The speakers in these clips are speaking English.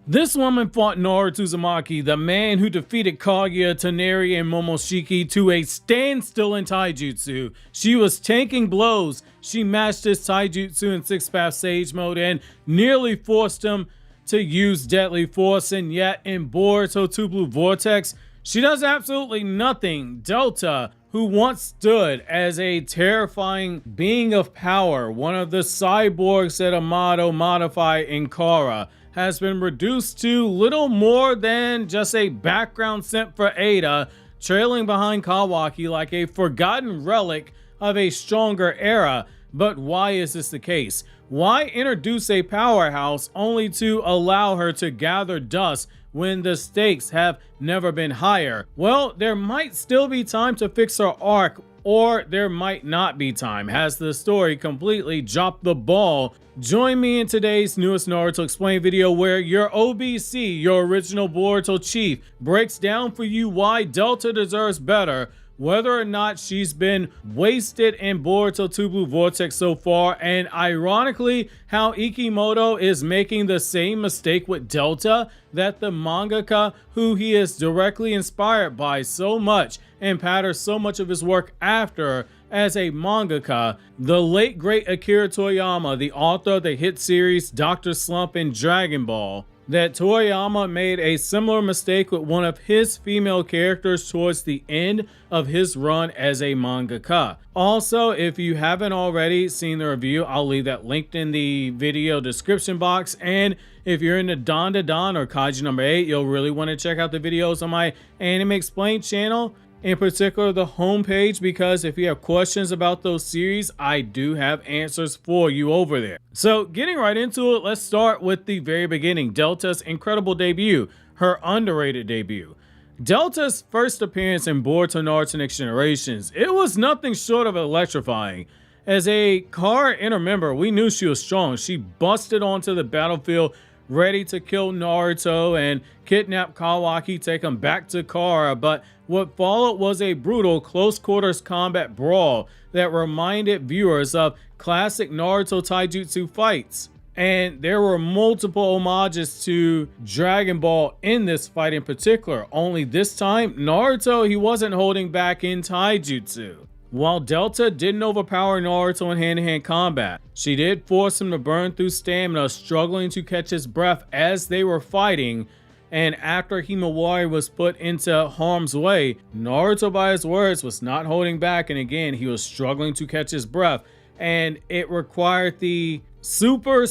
This woman fought Naruto Uzumaki, the man who defeated Kaguya, Toneri, and Momoshiki to a standstill in taijutsu. She was tanking blows. She matched his taijutsu in 6-path Sage mode and nearly forced him to use deadly force, and yet in Boruto 2 Blue Vortex, she does absolutely nothing. Delta, who once stood as a terrifying being of power, one of the cyborgs that Amato modified in Kara, has been reduced to little more than just a background synth for Ada, trailing behind Kawaki like a forgotten relic of a stronger era. But why is this the case? Why introduce a powerhouse only to allow her to gather dust when the stakes have never been higher? Well, there might still be time to fix her arc, or there might not be time. Has the story completely dropped the ball? Join me in today's newest Naruto Explained video where your OBC, your original Boruto chief, breaks down for you why Delta deserves better, whether or not she's been wasted in Boruto 2 Blue Vortex so far, and ironically, how Ikimoto is making the same mistake with Delta that the mangaka who he is directly inspired by so much and patterns so much of his work after as a mangaka, the late great Akira Toriyama, the author of the hit series Dr. Slump and Dragon Ball, that Toriyama made a similar mistake with one of his female characters towards the end of his run as a mangaka. Also, if you haven't already seen the review, I'll leave that linked in the video description box. And if you're into Don or Kaiji number 8, you'll really want to check out the videos on my Anime Explained channel, in particular the homepage, because if you have questions about those series, I do have answers for you over there. So getting right into it, let's start with the very beginning. Delta's incredible debut, her underrated debut. Delta's first appearance in Boruto Naruto Next Generations, it was nothing short of electrifying. As a Kara inner member, we knew she was strong. She busted onto the battlefield ready to kill Naruto and kidnap Kawaki, take him back to Kara, but what followed was a brutal close quarters combat brawl that reminded viewers of classic Naruto taijutsu fights. And there were multiple homages to Dragon Ball in this fight in particular, only this time Naruto, he wasn't holding back in taijutsu. While Delta didn't overpower Naruto in hand-to-hand combat, she did force him to burn through stamina, struggling to catch his breath as they were fighting. And after Himawari was put into harm's way, Naruto, by his words, was not holding back, and again, he was struggling to catch his breath. And it required the super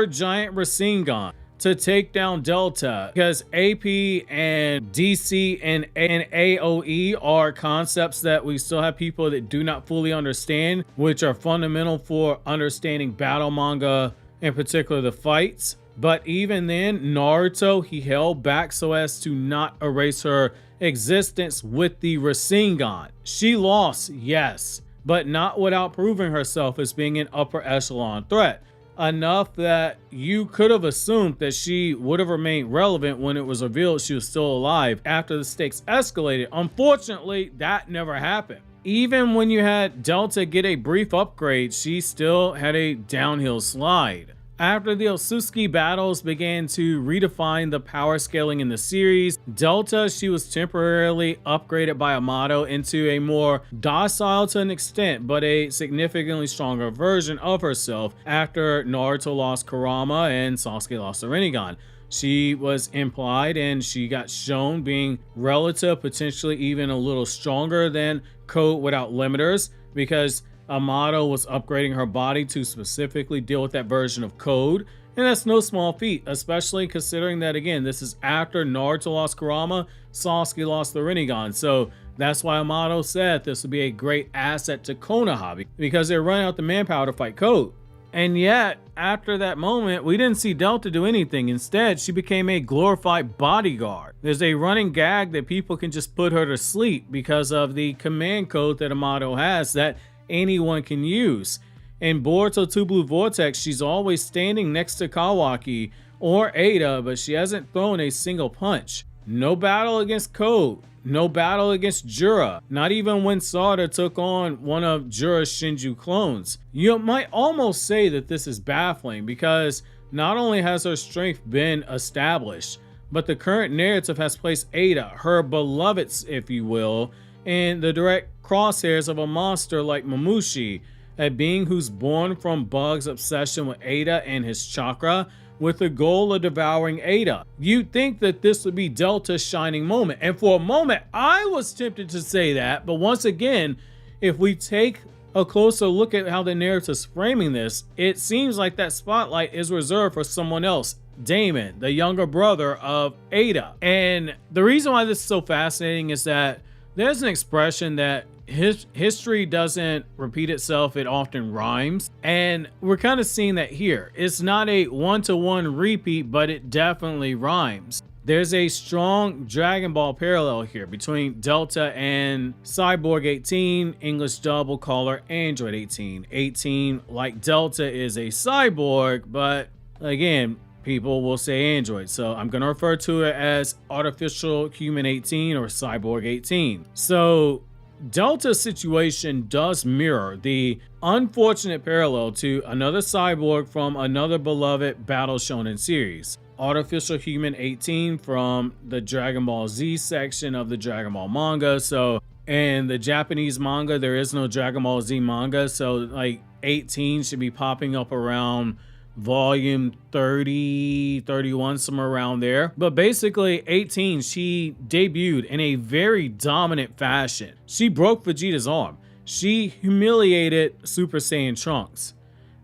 giant Rasengan to take down Delta, because AP and DC and AOE are concepts that we still have people that do not fully understand, which are fundamental for understanding battle manga, in particular the fights. But even then, Naruto, he held back so as to not erase her existence with the Rasengan. She lost, yes, but not without proving herself as being an upper echelon threat. Enough that you could have assumed that she would have remained relevant when it was revealed she was still alive after the stakes escalated. Unfortunately, that never happened. Even when you had Delta get a brief upgrade, she still had a downhill slide. After the Otsutsuki battles began to redefine the power scaling in the series, Delta, she was temporarily upgraded by Amato into a more docile to an extent, but a significantly stronger version of herself after Naruto lost Kurama and Sasuke lost the Rinnegan. She was implied and she got shown being relative, potentially even a little stronger than Code without limiters, because Amato was upgrading her body to specifically deal with that version of Code, and that's no small feat, especially considering that, again, this is after Naruto lost Kurama, Sasuke lost the Rinnegan. So that's why Amato said this would be a great asset to Konoha, because they're running out the manpower to fight Code. And yet, after that moment, we didn't see Delta do anything. Instead, she became a glorified bodyguard. There's a running gag that people can just put her to sleep because of the command code that Amato has that anyone can use. In Boruto 2 Blue Vortex, she's always standing next to Kawaki or Ada, but she hasn't thrown a single punch. No battle against Code, no battle against Jura, not even when Sarda took on one of Jura's Shinju clones. You might almost say that this is baffling because Not only has her strength been established, but the current narrative has placed Ada, her beloved if you will, in the direct crosshairs of a monster like Mamushi, a being who's born from Bug's obsession with Ada and his chakra, with the goal of devouring Ada. You'd think that this would be Delta's shining moment, and for a moment I was tempted to say that, but once again, if we take a closer look at how the narrative is framing this, it seems like that spotlight is reserved for someone else, Daemon, the younger brother of Ada. And the reason why this is so fascinating is that there's an expression that history doesn't repeat itself, it often rhymes, and we're kind of seeing that here. It's not a one-to-one repeat, but it definitely rhymes. There's a strong Dragon Ball parallel here between Delta and Cyborg 18, English dub will call her Android 18. 18, like Delta, is a cyborg, but again, people will say Android, so I'm going to refer to it as Artificial Human 18 or Cyborg 18. So Delta's situation does mirror the unfortunate parallel to another cyborg from another beloved Battle Shonen series, Artificial Human 18 from the Dragon Ball Z section of the Dragon Ball manga. So in the Japanese manga, there is no Dragon Ball Z manga, so like 18 should be popping up around volume 30, 31, somewhere around there. But basically 18, she debuted in a very dominant fashion. She broke Vegeta's arm. She humiliated Super Saiyan Trunks.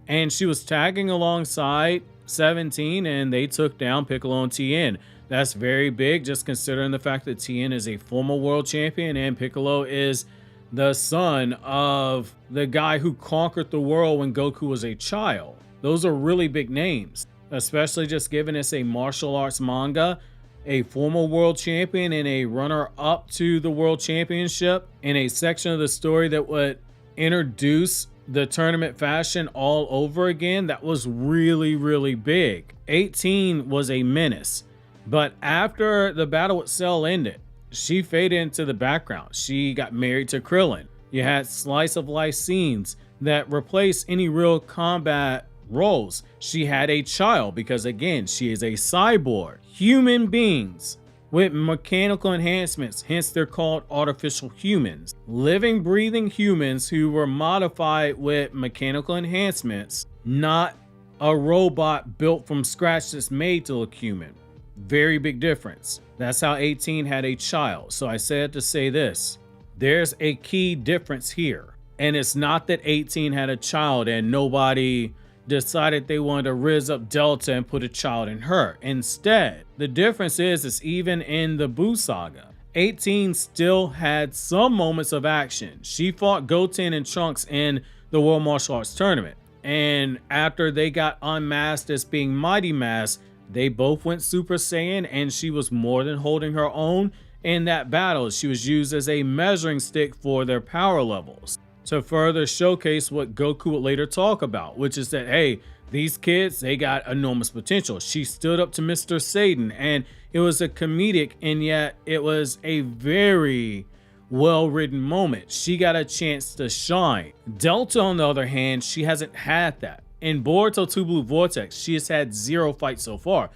And she was tagging alongside 17 and they took down Piccolo and Tien. That's very big, just considering the fact that Tien is a former world champion and Piccolo is the son of the guy who conquered the world when Goku was a child. Those are really big names, especially just given it's a martial arts manga, a former world champion and a runner-up to the world championship in a section of the story that would introduce the tournament fashion all over again. That was really, really big. 18 was a menace, but after the battle with Cell ended, she faded into the background. She got married to Krillin. You had slice of life scenes that replaced any real combat roles. She had a child because again, she is a cyborg. Human beings with mechanical enhancements, hence they're called artificial humans. Living, breathing humans who were modified with mechanical enhancements, not a robot built from scratch that's made to look human. Very big difference. That's how 18 had a child. So I said to say this, there's a key difference here. And it's not that 18 had a child and nobody decided they wanted to rizz up Delta and put a child in her. Instead, the difference is even in the Buu saga, 18 still had some moments of action. She fought Goten and Trunks in the World Martial Arts Tournament. And after they got unmasked as being Mighty Masked, they both went Super Saiyan and she was more than holding her own in that battle. She was used as a measuring stick for their power levels, to further showcase what Goku would later talk about, which is that, hey, these kids, they got enormous potential. She stood up to Mr. Satan, and it was a comedic, and yet it was a very well-written moment. She got a chance to shine. Delta, on the other hand, she hasn't had that. In Boruto 2 Blue Vortex, she has had 0 fights so far.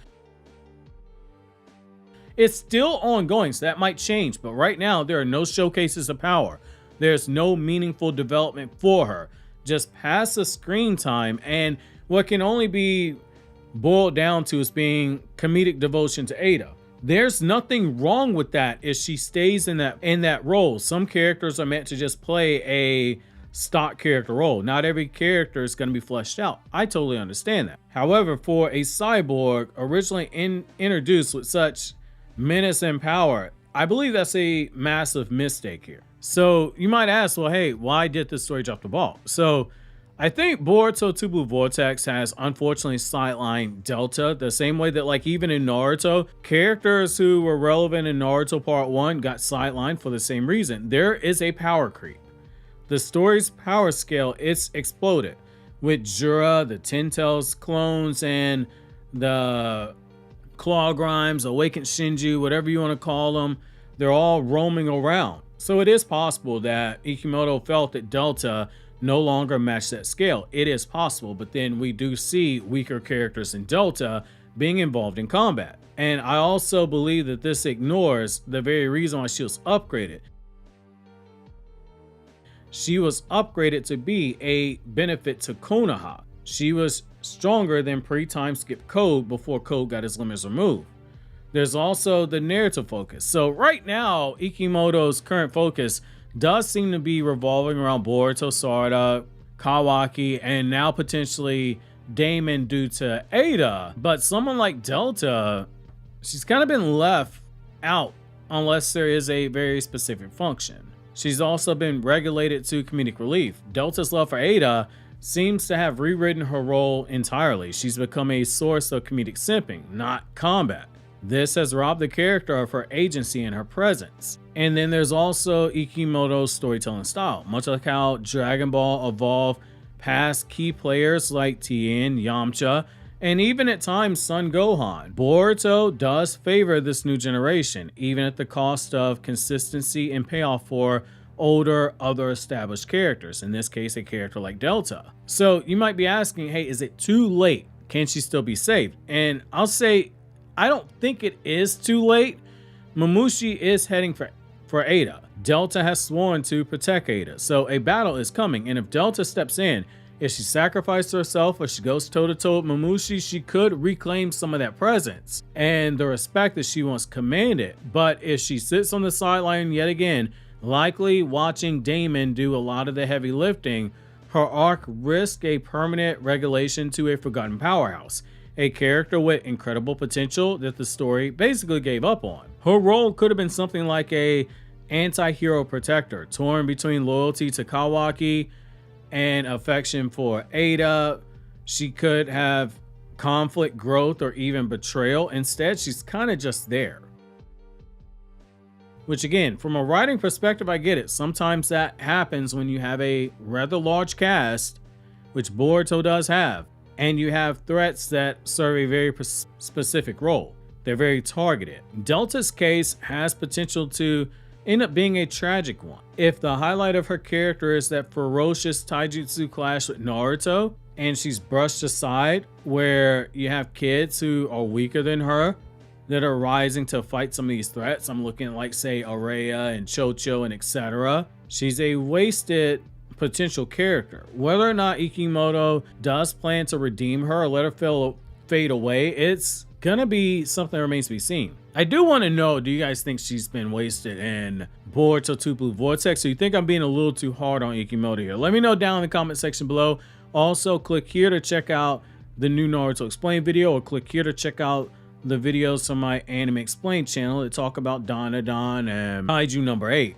It's still ongoing, so that might change, but right now, there are no showcases of power. There's no meaningful development for her, just passive screen time, and what can only be boiled down to is being comedic devotion to Ada. There's nothing wrong with that if she stays in that role. Some characters are meant to just play a stock character role. Not every character is going to be fleshed out. I totally understand that. However, for a cyborg originally introduced with such menace and power, I believe that's a massive mistake here. So you might ask, well, hey, why did this story drop the ball? So I think Boruto 2 Blue Vortex has unfortunately sidelined Delta the same way that, like, even in Naruto, characters who were relevant in Naruto Part 1 got sidelined for the same reason. There is a power creep. The story's power scale, it's exploded. With Jura, the Ten Tails clones, and the Claw Grimes, Awakened Shinju, whatever you want to call them, they're all roaming around. So it is possible that Ikimoto felt that Delta no longer match that scale. It is possible, but then we do see weaker characters in Delta being involved in combat. And I also believe that this ignores the very reason why she was upgraded. She was upgraded to be a benefit to Konoha. She was stronger than pre-time skip Code before Code got his limits removed. There's also the narrative focus. So right now, Ikimoto's current focus does seem to be revolving around Boruto, Sarada, Kawaki, and now potentially Daemon due to Ada. But someone like Delta, she's kind of been left out unless there is a very specific function. She's also been regulated to comedic relief. Delta's love for Ada seems to have rewritten her role entirely. She's become a source of comedic simping, not combat. This has robbed the character of her agency and her presence. And then there's also Ikimoto's storytelling style. Much like how Dragon Ball evolved past key players like Tien, Yamcha, and even at times Son Gohan, Boruto does favor this new generation, even at the cost of consistency and payoff for older, other established characters, in this case a character like Delta. So you might be asking, hey, is it too late? Can she still be saved? And I'll say, I don't think it is too late. Mamushi is heading for Ada. Delta has sworn to protect Ada, so a battle is coming, and if Delta steps in, if she sacrifices herself or she goes toe-to-toe with Mamushi, she could reclaim some of that presence and the respect that she once commanded. But if she sits on the sideline yet again, likely watching Daemon do a lot of the heavy lifting, her arc risks a permanent relegation to a forgotten powerhouse, a character with incredible potential that the story basically gave up on. Her role could have been something like a anti-hero protector, torn between loyalty to Kawaki and affection for Ada. She could have conflict, growth, or even betrayal. Instead, she's kind of just there. Which again, from a writing perspective, I get it. Sometimes that happens when you have a rather large cast, which Boruto does have, and you have threats that serve a very specific role. They're very targeted. Delta's case has potential to end up being a tragic one. If the highlight of her character is that ferocious taijutsu clash with Naruto, and she's brushed aside, where you have kids who are weaker than her that are rising to fight some of these threats. I'm looking at, like, say, Araya and Chocho and etc. She's a wasted potential character. Whether or not Ikimoto does plan to redeem her or let her fade away, it's gonna be something that remains to be seen. I do want to know, do you guys think she's been wasted in Boruto Two Blue Vortex? So you think I'm being a little too hard on Ikimoto here? Let me know down in the comment section below. Also, click here to check out the new Naruto Explained video, or click here to check out the videos from my Anime Explained channel that talk about Dandadan and Kaiju number 8.